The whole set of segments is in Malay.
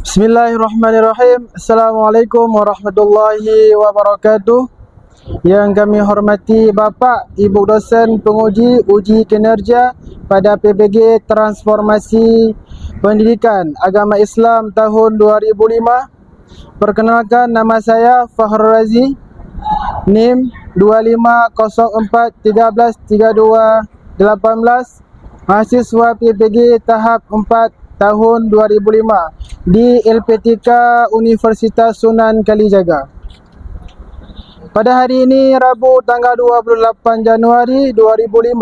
Bismillahirrahmanirrahim. Assalamualaikum warahmatullahi wabarakatuh. Yang kami hormati Bapak, Ibu dosen penguji uji kinerja pada PBG Transformasi Pendidikan Agama Islam tahun 2005. Perkenalkan, nama saya Fahrul Razi, NIM 2504133218, mahasiswa PBG tahap 4 tahun 2005 di LPTK Universitas Sunan Kalijaga. Pada hari ini, Rabu tanggal 28 Januari 2005,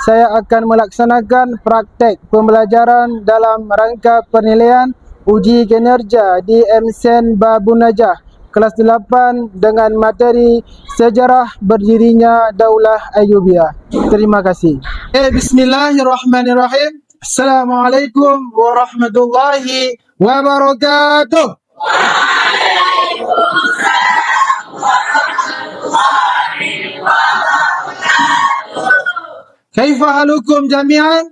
saya akan melaksanakan praktek pembelajaran dalam rangka penilaian uji kinerja di MSen Babun Najah kelas 8 dengan materi sejarah berdirinya Daulah Ayyubiyah. Terima kasih. Bismillahirrahmanirrahim. Assalamualaikum warahmatullahi wabarakatuh. Kaifa halukum jami'an?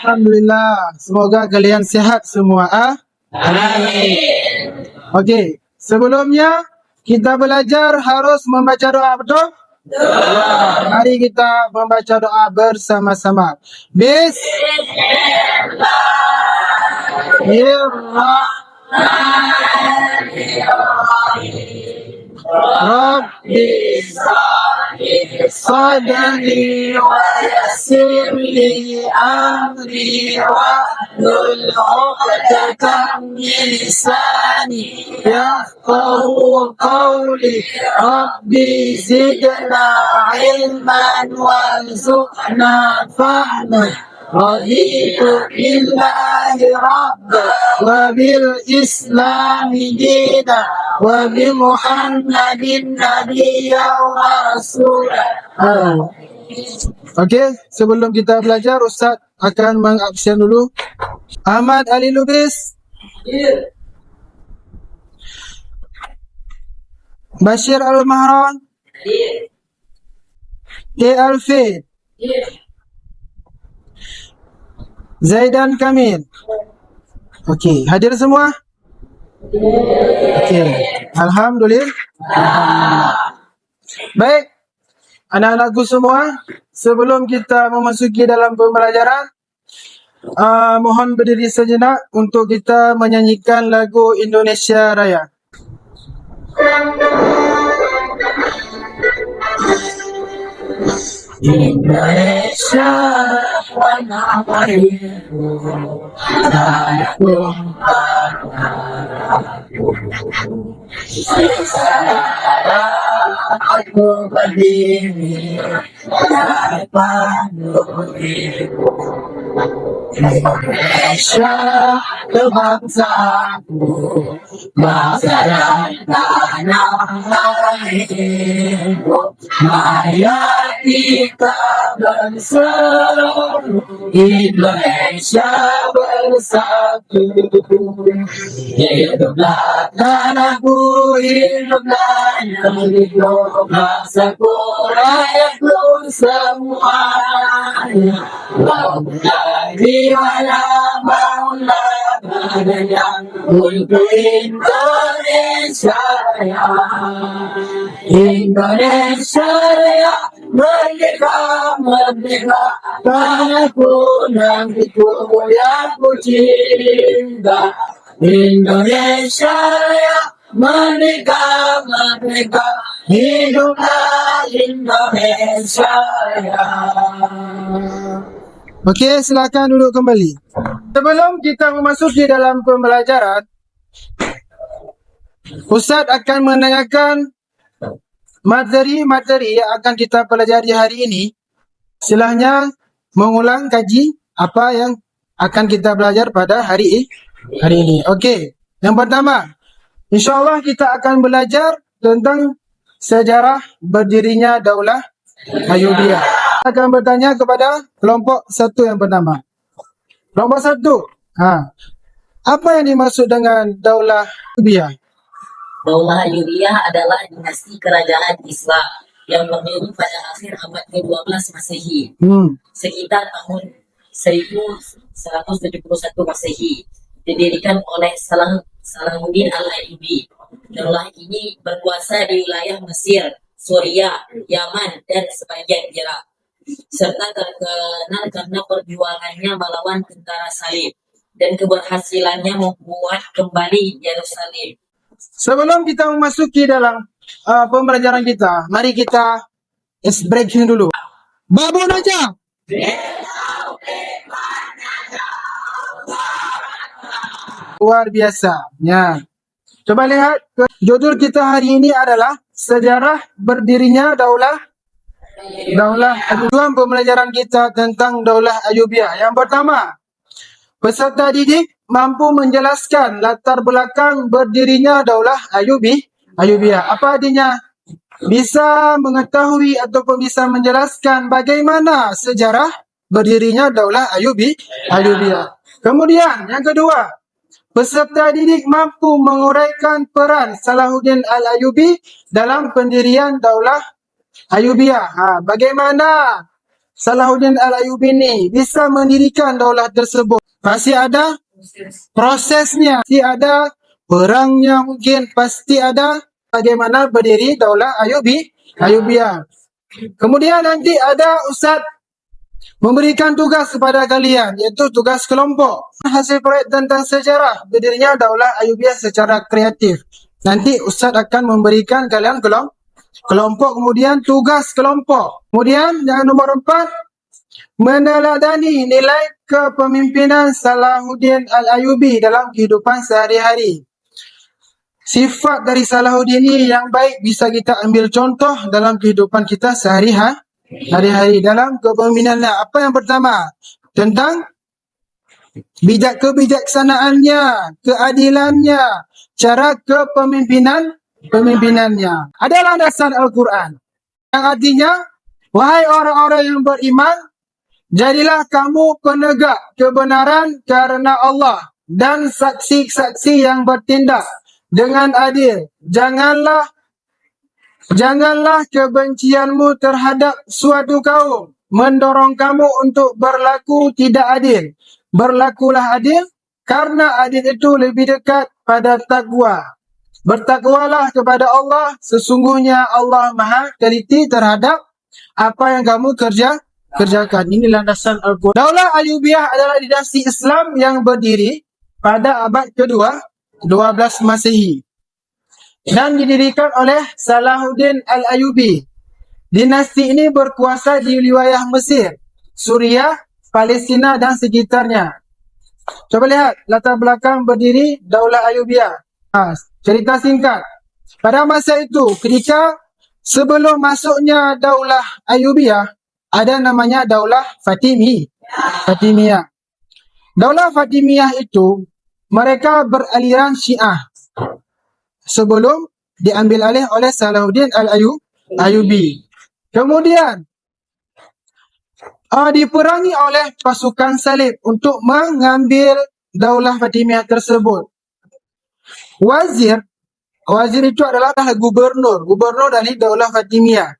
Alhamdulillah. Semoga kalian sehat semua. Amin. Okey, sebelumnya kita belajar harus membaca doa, betul? Mari kita membaca doa bersama-sama. Bismillahirrahmanirrahim. Rabbi sadri wa yassir li amri wahlul 'uqdatam min lisani yafqahu qawli. Rabbi zidna ilman warzuqna fahman. Raditu billahi rabba wa bil islami dina wa bi Muhammadin nabiyya wa rasulah. Okey, sebelum kita belajar, Ustaz akan mengabsen dulu. Ahmad Ali Lubis. Bashir Al-Mahran. Alfid. Zaidan Kamil. Okey, hadir semua? Okey, alhamdulillah. Baik, anak-anakku semua, sebelum kita memasuki dalam pembelajaran, mohon berdiri sejenak untuk kita menyanyikan lagu Indonesia Raya. Indonesia warna biru, aku berdiri Indonesia kebangsaanku, bangsa dan tanah airku. Mari kita berseru, Indonesia bersatu. Hiduplah tanahku, hiduplah negeriku, bangsaku, rakyatku semuanya. Di mana yang untuk Indonesia Raya, Indonesia Raya, merdeka, merdeka, tanahku, negeriku yang ku cinta. Indonesia Raya, merdeka, merdeka, hiduplah Indonesia Raya. Okey, silakan duduk kembali. Sebelum kita memasuki dalam pembelajaran, Ustaz akan menanyakan materi-materi yang akan kita pelajari hari ini. Silahnya mengulang kaji apa yang akan kita belajar pada hari ini. Okey, yang pertama, insyaAllah kita akan belajar tentang sejarah berdirinya Daulah Ayyubiyah. Akan bertanya kepada kelompok 1 yang pertama. Kelompok 1, apa yang dimaksud dengan Daulah Ayyubiyah? Daulah Ayyubiyah adalah dinasti kerajaan Islam yang berdiri pada akhir abad ke-12 Masehi, sekitar tahun 1171 Masehi, didirikan oleh Salahuddin Al-Ayyubi. Daulah ini berkuasa di wilayah Mesir, Suriah, Yaman, dan sebagian Irak, serta terkenal karena perjuangannya melawan tentara salib dan keberhasilannya membuat kembali Yerusalem. Sebelum kita memasuki dalam pembelajaran kita, mari kita breaking dulu. Babon aja. Luar biasa. Ya. Coba lihat, judul kita hari ini adalah sejarah berdirinya Daulah Ayyubiyah. Pembelajaran kita tentang Daulah Ayyubiyah. Yang pertama, peserta didik mampu menjelaskan latar belakang berdirinya Daulah Ayyubiyah. Apa artinya? Bisa mengetahui ataupun bisa menjelaskan bagaimana sejarah berdirinya Daulah Ayyubiyah. Kemudian yang kedua, peserta didik mampu menguraikan peran Salahuddin Al-Ayyubi dalam pendirian Daulah Ayyubiyah. Bagaimana Salahuddin Al-Ayyubi ini bisa mendirikan daulah tersebut? Pasti ada prosesnya, pasti ada perangnya, mungkin pasti ada bagaimana berdiri Daulah Ayyubiyah. Kemudian nanti ada Ustaz memberikan tugas kepada kalian, iaitu tugas kelompok. Hasil proyek tentang sejarah berdirinya Daulah Ayyubiyah secara kreatif. Nanti Ustaz akan memberikan kalian kelompok, kemudian tugas kelompok. Kemudian yang nomor 4, meneladani nilai kepemimpinan Salahuddin Al-Ayyubi dalam kehidupan sehari-hari. Sifat dari Salahuddin ini yang baik bisa kita ambil contoh dalam kehidupan kita sehari-hari dalam kepemimpinannya. Apa yang pertama? Tentang kebijaksanaannya, keadilannya, cara kepemimpinannya. Ada landasan Al-Quran yang artinya, wahai orang-orang yang beriman, jadilah kamu penegak kebenaran karena Allah dan saksi-saksi yang bertindak dengan adil. Janganlah kebencianmu terhadap suatu kaum mendorong kamu untuk berlaku tidak adil. Berlakulah adil, karena adil itu lebih dekat pada takwa. Bertakwalah kepada Allah, sesungguhnya Allah Maha teliti terhadap apa yang kamu kerjakan. Ini landasan Al-Quran. Daulah Ayyubiyah adalah dinasti Islam yang berdiri pada abad kedua, 12 Masehi, dan didirikan oleh Salahuddin Al-Ayyubi. Dinasti ini berkuasa di wilayah Mesir, Suriah, Palestina dan sekitarnya. Coba lihat latar belakang berdiri Daulah Ayyubiyah. Cerita singkat. Pada masa itu, ketika sebelum masuknya Daulah Ayyubiyah, ada namanya Daulah Fatimiyah. Daulah Fatimiyah itu mereka beraliran Syiah sebelum diambil alih oleh Salahuddin Al-Ayyubi. Kemudian diperangi oleh pasukan salib untuk mengambil Daulah Fatimiyah tersebut. Wazir itu adalah gubernur dari Daulah Fatimiyah.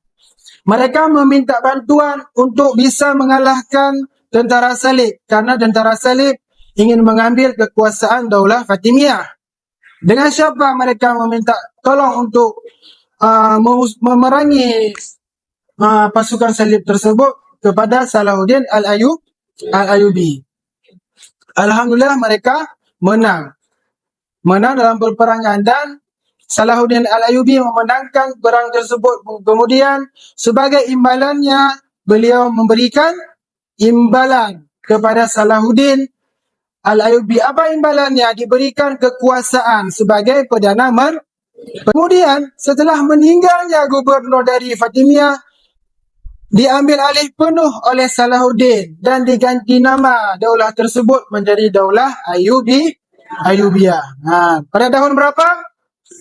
Mereka meminta bantuan untuk bisa mengalahkan tentara salib, karena tentara salib ingin mengambil kekuasaan Daulah Fatimiyah. Dengan siapa mereka meminta tolong untuk memerangi pasukan salib tersebut? Kepada Salahuddin Al-Ayyubi. Alhamdulillah mereka menang dalam peperangan, dan Salahuddin Al-Ayyubi memenangkan perang tersebut. Kemudian sebagai imbalannya beliau memberikan imbalan kepada Salahuddin Al-Ayyubi. Apa imbalannya? Diberikan kekuasaan sebagai Perdana Menteri. Kemudian setelah meninggalnya gubernur dari Fatimiyah, diambil alih penuh oleh Salahuddin dan diganti nama daulah tersebut menjadi Daulah Ayyubiyah. Pada tahun berapa?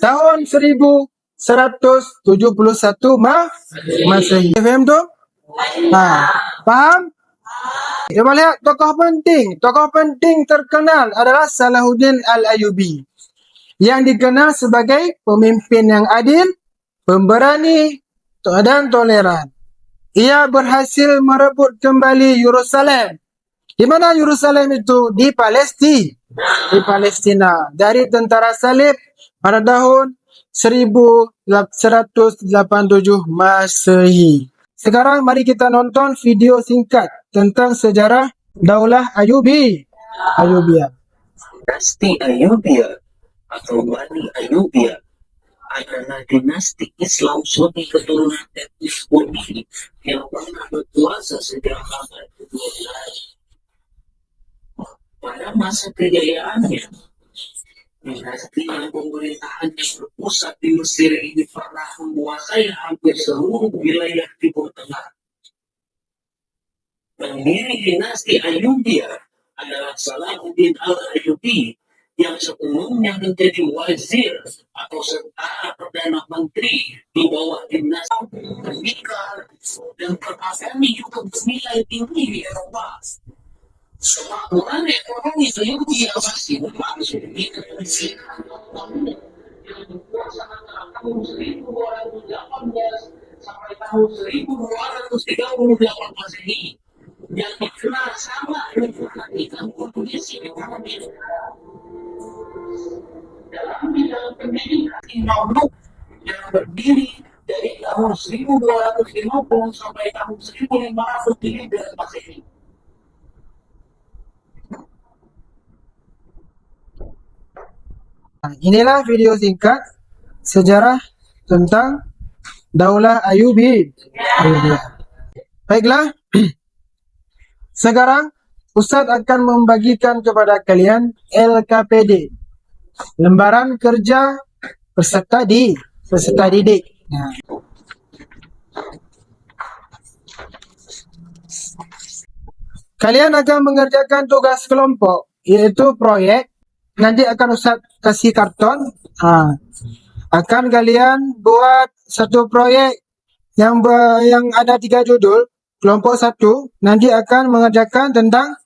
Tahun 1171 Masehi. Faham tu? Faham? Coba lihat tokoh penting terkenal adalah Salahuddin Al-Ayyubi, yang dikenal sebagai pemimpin yang adil, pemberani dan toleran. Ia berhasil merebut kembali Yerusalem Di mana Yerusalem itu? Di Palestina. Di Palestina. Dari tentara salib pada tahun 1187 Masehi. Sekarang mari kita nonton video singkat tentang sejarah Daulah Ayubiyah. Dinasti Ayyubiyah atau Bani Ayyubiyah adalah dinasti Islam Sunni keturunan etnis Quraisy yang pernah berkuasa sejak abad ke-12. Pada masa kejayaannya, dinasti yang pemerintahannya berpusat di Mesir ini pernah menguasai hampir seluruh wilayah Timur Tengah. Pendiri dinasti Ayyubiyah adalah Salahuddin al-Ayyubi yang sebelumnya menjadi wazir atau setara perdana menteri di bawah dinasti menikah dan perkasaannya juga bernilai tinggi di Eropa. Kemakmuran ekonomi Ayyubiyah masih berlangsung di Mesir. Tahun 1218 sampai tahun 1238 Masehi yang dikenal sama dengan kondisi ekonomi dalam bidang pendidikan Imamuk yang berdiri dari tahun 1250 sampai tahun 1513 Masehi. Inilah video singkat sejarah tentang Daulah Ayubiyah. Baiklah, sekarang Ustaz akan membagikan kepada kalian LKPD, lembaran kerja peserta didik. Nah. Kalian akan mengerjakan tugas kelompok, yaitu proyek. Nanti akan Ustaz kasih karton. Akan kalian buat satu proyek yang ada 3 judul. Kelompok 1 nanti akan mengerjakan tentang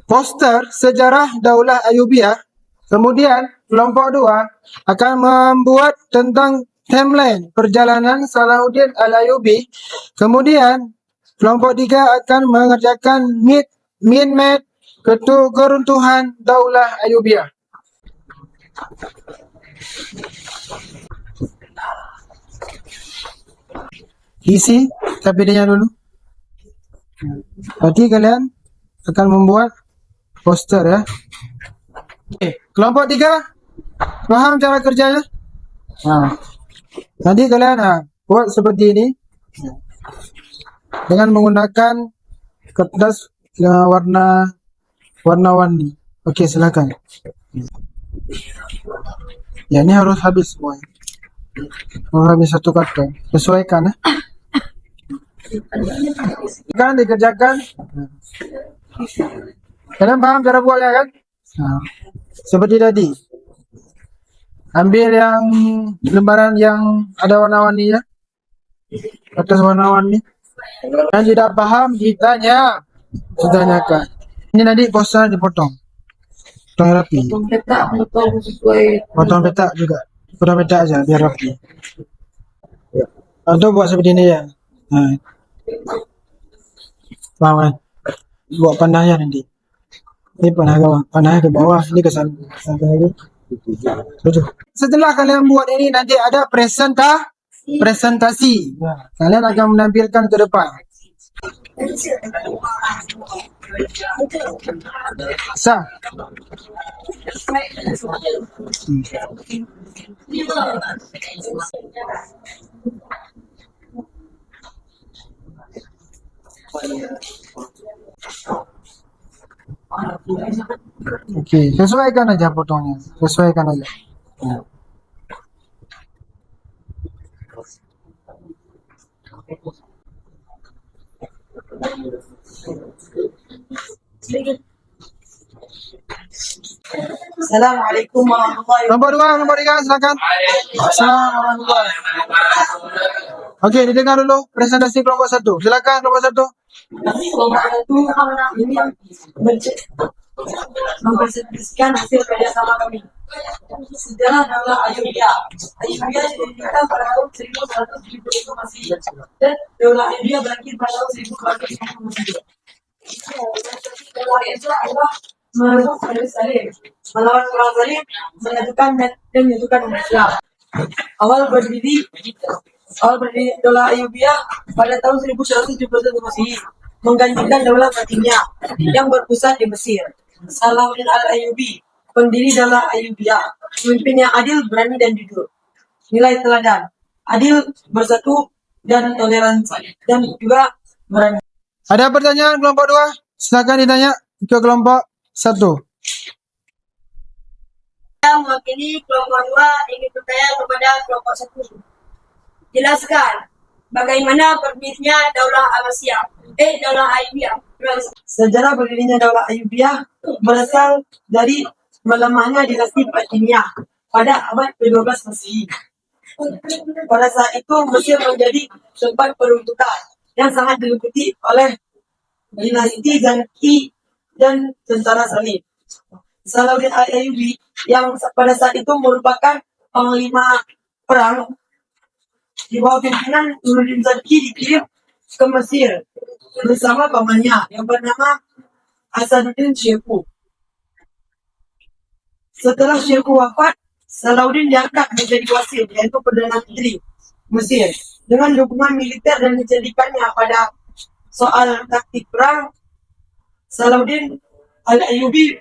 poster sejarah Daulah Ayubiyah. Kemudian kelompok 2 akan membuat tentang timeline perjalanan Salahuddin al-Ayyubi. Kemudian kelompok 3 akan mengerjakan min-map keruntuhan Daulah Ayubiyah. Isi KPD-nya dulu. Berarti kalian akan membuat poster ya. Kelompok 3 paham cara kerjanya? Nanti kalian buat seperti ini dengan menggunakan kertas warna-warni. Oke, silakan. Ya, ini harus habis semua. Harus habis satu karton. Sesuaikan ya. Kan dikerjakan. Kalian paham cara buatnya kan? Seperti tadi. Ambil yang lembaran yang ada warna-warninya. Kertas warna-warni. Yang tidak paham ditanyakan. Ini nanti poster dipotong. Potong rapi. Potong peta juga. Potong peta aja biar rapi. Untuk buat seperti ini ya. Paham kan? Buat panahnya nanti. Ini panahnya ke bawah, ini ke sana. Setelah kalian buat ini nanti ada presentasi. Kalian akan menampilkan ke depan. Oke, sesuaikan aja potongnya. Sesuaikan aja. Assalamualaikum warahmatullahi wabarakatuh. Nomor 3, silakan. Assalamualaikum warahmatullahi wabarakatuh. Oke, didengar dulu presentasi kelompok 1. Silakan kelompok 1. Kelompok 1 ini mempresentasikan hasil kerjasama kami. Sejarah Daulah Ayubiyah. Ayubiyah didirikan pada tahun 1170 Masehi dan Daulah Ayubiyah berakhir pada tahun 1250 Masehi. Dola itu adalah merebut pada Salim, melawan orang Salim, menyatukan dan menyatukan umat Islam. Awal berdiri Dola Ayyubiyah pada tahun 1171 Masehi, menggantikan Daulah Fatimiyah yang berpusat di Mesir. Salahuddin Al-Ayyubi, pendiri Daulah Ayyubiyah, pemimpin yang adil, berani dan jujur. Nilai teladan: adil, bersatu, dan toleransi, dan juga berani. Ada pertanyaan kelompok 2? Silakan ditanya ke kelompok 1. Saya mewakili kelompok 2 ingin bertanya kepada kelompok 1. Jelaskan bagaimana berdirinya Daulah Abbasiyah, Daulah Ayyubiyah. Sejarah berdirinya Daulah Ayyubiyah berasal dari melemahnya dinasti Fatimiyah pada abad ke-12 Masehi. Pada saat itu Mesir menjadi tempat peruntukan yang sangat diliputi oleh dinasti Zanki dan tentara Salim. Salahuddin Al-Ayyubi yang pada saat itu merupakan panglima perang di bawah pimpinan Nuruddin Zanki dikirim ke Mesir bersama pamannya yang bernama Hasanuddin Syekhu. Setelah Syekhu wafat, Salahuddin diangkat menjadi wasil, yaitu Perdana Menteri Mesir. Dengan dukungan militer dan kecerdikannya pada soal taktik perang, Salahuddin Al-Ayyubi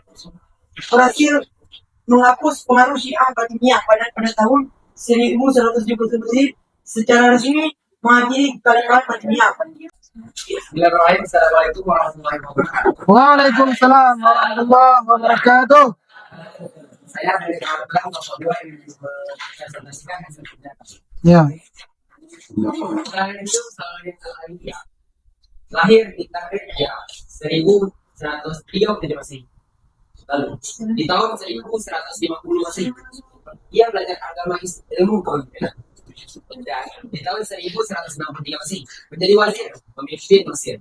berhasil menghapus pengaruh Syiah Fatimiyah pada tahun 1170 secara resmi mengakhiri kekalahan Fatimiyah. Assalamualaikum warahmatullahi wabarakatuh. Waalaikumsalam warahmatullahi wabarakatuh. Saya dari kelompok 2 yang presentasikan hasil kerja. Ya. Selain itu, Salahuddin Al-Ayyubi lahir di tahun 1103 Masehi. Lalu di tahun 1150 Masehi, ia belajar agama ilmu kepemimpinan. Dan di tahun 1163 Masehi menjadi wazir pemimpin Mesir.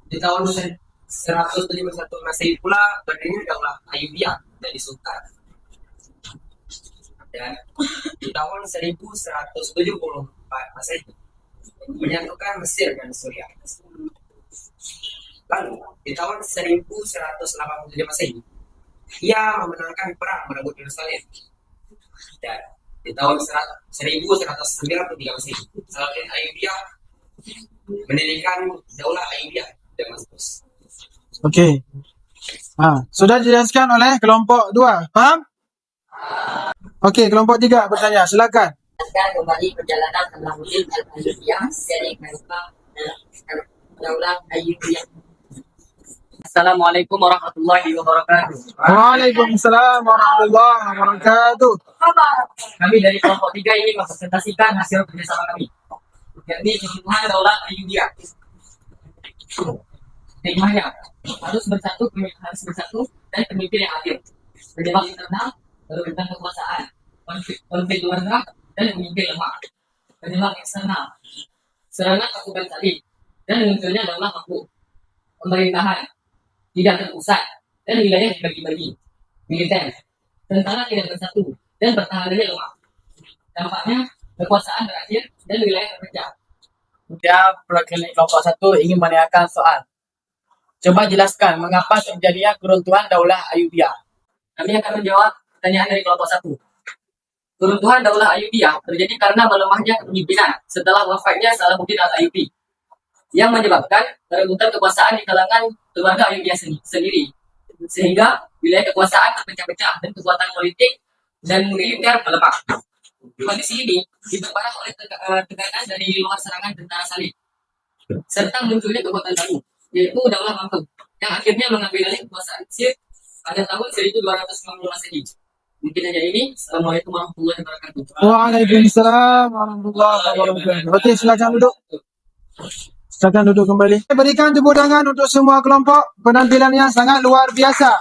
Di tahun 1171 Masehi pula berdiri Daulah Ayyubiyah dari Sultan. Dan di tahun 1174 Masehi menyatukan Mesir dan Suriah. Lalu di tahun 1183 Masehi ia memenangkan perang merebut Yerusalem. Dan di tahun 1193 Masehi Salahuddin Ayyubiyah mendirikan Daulah Ayyubiyah Damaskus. Okey. Sudah dijelaskan oleh kelompok 2. Faham? Okey, kelompok 3 bertanya. Silakan. Jelaskan kembali perjalanan Salahuddin Al-Ayyubiyah seri Khalifah Daulah Ayyubiyah. Assalamualaikum warahmatullahi wabarakatuh. Waalaikumsalam warahmatullahi wabarakatuh. Kami dari kelompok 3 ini mempresentasikan hasil kerjasama kami, yakni kebutuhan Daulah Ayyubiyah. Hikmahnya harus bersatu dan pemimpin yang adil, penyebab internal, lalu tentang kekuasaan, konflik keluarga, dan pemimpin lemah. Penyebab eksternal, serangan pasukan Salim, dan munculnya daulah makhluk. Pemerintahan tidak terpusat dan wilayah dibagi-bagi. Militer, tentara tidak bersatu dan pertahanannya lemah. Dampaknya kekuasaan berakhir dan wilayah terpecah. Saya perwakilan kelompok 1 ingin menanyakan soal. Coba jelaskan mengapa terjadinya keruntuhan Daulah Ayyubiyah. Kami akan menjawab pertanyaan dari kelompok 1. Keruntuhan Daulah Ayyubiyah terjadi karena melemahnya kepemimpinan setelah wafatnya Salahuddin Al-Ayyubi, yang menyebabkan perebutan kekuasaan di kalangan keluarga Ayyubiyah sendiri, sehingga wilayah kekuasaan terpecah-pecah dan kekuatan politik dan militer melemah. Kondisi ini diperparah oleh tekanan dari luar serangan tentara Salim, serta munculnya kekuatan baru, yaitu Daulah Mamluk, yang akhirnya mengambil alih kekuasaan Mesir pada tahun 1250 Masehi. Mungkin hanya ini. Assalamualaikum warahmatullahi wabarakatuh. Waalaikumsalam warahmatullahi wabarakatuh. Okey, silakan duduk. Silakan duduk kembali. Berikan tepuk tangan untuk semua kelompok. Penampilannya sangat luar biasa.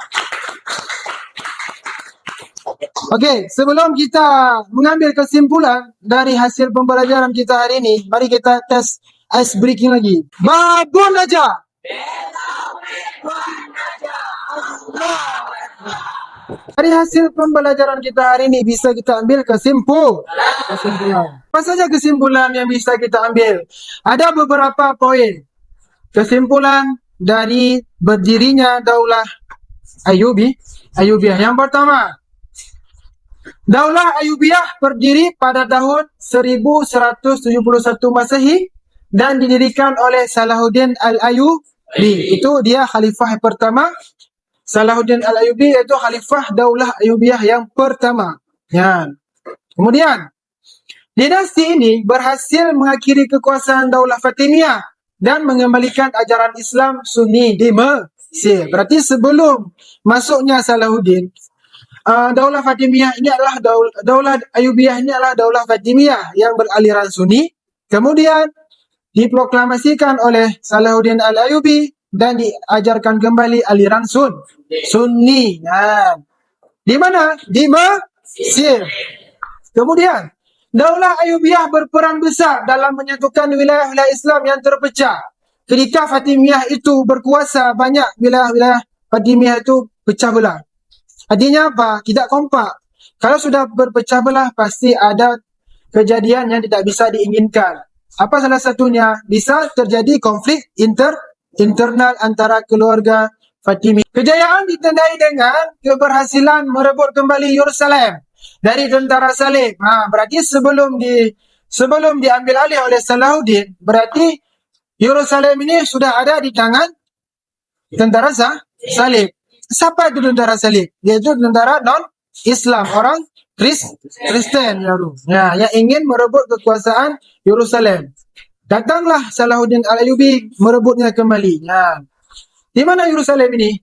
Okey, sebelum kita mengambil kesimpulan dari hasil pembelajaran kita hari ini, mari kita tes ice breaking lagi. Babun aja. Dari hasil pembelajaran kita hari ini bisa kita ambil kesimpulan. Apa saja kesimpulan yang bisa kita ambil? Ada beberapa poin. kesimpulan dari berdirinya Daulah Ayyubiyah. Yang pertama, Daulah Ayyubiyah berdiri pada tahun 1171 Masehi dan didirikan oleh Salahuddin Al-Ayyubi. Itu dia khalifah pertama. Salahuddin Al-Ayyubi iaitu khalifah Daulah Ayyubiyah yang pertama. Ya. Kemudian, dinasti ini berhasil mengakhiri kekuasaan Daulah Fatimiyah dan mengembalikan ajaran Islam Sunni di Mesir. Berarti sebelum masuknya Salahuddin, Daulah Fatimiyah ini adalah Daulah Ayyubiyah ini adalah Daulah Fatimiyah yang beraliran Sunni. Kemudian diproklamasikan oleh Salahuddin Al-Ayyubi dan diajarkan kembali aliran Sunni. Nah, di mana? Di Mesir. Kemudian, Daulah Ayyubiyah berperan besar dalam menyatukan wilayah-wilayah Islam yang terpecah. Ketika Fatimiyah itu berkuasa, banyak wilayah-wilayah Fatimiyah itu pecah belah. Artinya apa? Tidak kompak. Kalau sudah berpecah belah, pasti ada kejadian yang tidak bisa diinginkan. Apa salah satunya? Bisa terjadi konflik internal antara keluarga Fatimiyah. Kejayaan ditandai dengan keberhasilan merebut kembali Yerusalem dari tentara Salib. Berarti sebelum diambil alih oleh Salahuddin, berarti Yerusalem ini sudah ada di tangan tentara Salib. Siapa itu tentara Salib? Yaitu tentara non-Islam, orang Kristen yang ingin merebut kekuasaan Yerusalem. Datanglah Salahuddin Al-Ayyubi merebutnya kembali. Di mana Yerusalem ini?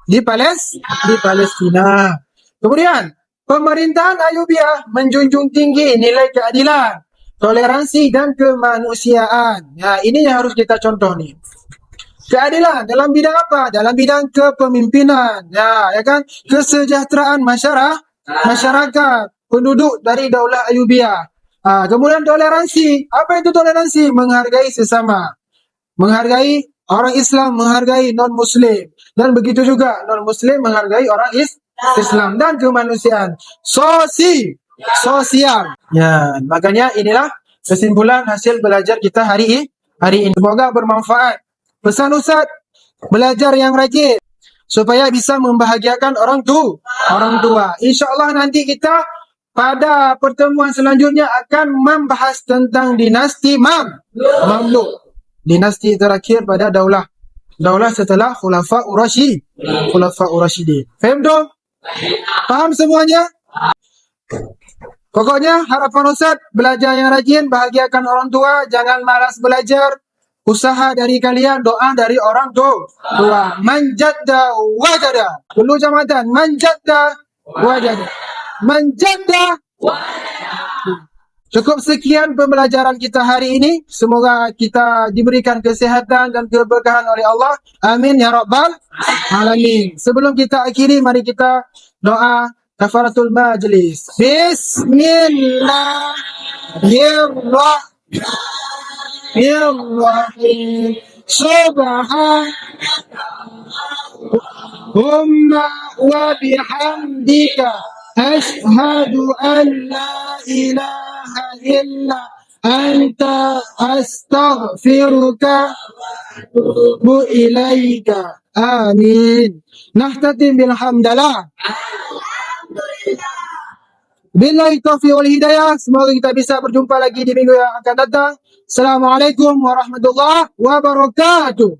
Di Palestina. Kemudian, pemerintahan Ayyubiyah menjunjung tinggi nilai keadilan, toleransi dan kemanusiaan. Ini yang harus kita contoh nih. Keadilan dalam bidang apa? Dalam bidang kepemimpinan. Ya kan? Kesejahteraan masyarakat, penduduk dari Daulah Ayyubiyah. Kemudian toleransi. Apa itu toleransi? Menghargai sesama. Menghargai orang Islam, menghargai non-Muslim. Dan begitu juga non-Muslim menghargai orang Islam. Dan kemanusiaan. Sosial. Ya, makanya inilah kesimpulan hasil belajar kita hari ini. Semoga bermanfaat. Pesan Ustaz, belajar yang rajin supaya bisa membahagiakan orang tua. InsyaAllah nanti kita pada pertemuan selanjutnya akan membahas tentang dinasti Mamluk. Dinasti terakhir pada daulah setelah Khulafa'ur Rasyidin. Faham dong? Faham semuanya? Pokoknya harapan Ustaz, belajar yang rajin, bahagiakan orang tua, jangan malas belajar. Usaha dari kalian, doa dari orang tua. Manjadda wajada. Dulu jamaatan. Manjadda wajada. Cukup sekian pembelajaran kita hari ini. Semoga kita diberikan kesehatan dan keberkahan oleh Allah. Amin ya rabbal alamin. Sebelum kita akhiri, mari kita doa kafaratul majlis. Bismillahirrahmanirrahim. Subhanallahumma wa bihamdika ashhadu an la ilaha illa anta astaghfiruka wa atubu ilaika. Amin. Nahtatim bilhamdalah. Billahi taufiq wal hidayah. Semoga kita bisa berjumpa lagi di minggu yang akan datang. Assalamualaikum warahmatullahi wabarakatuh.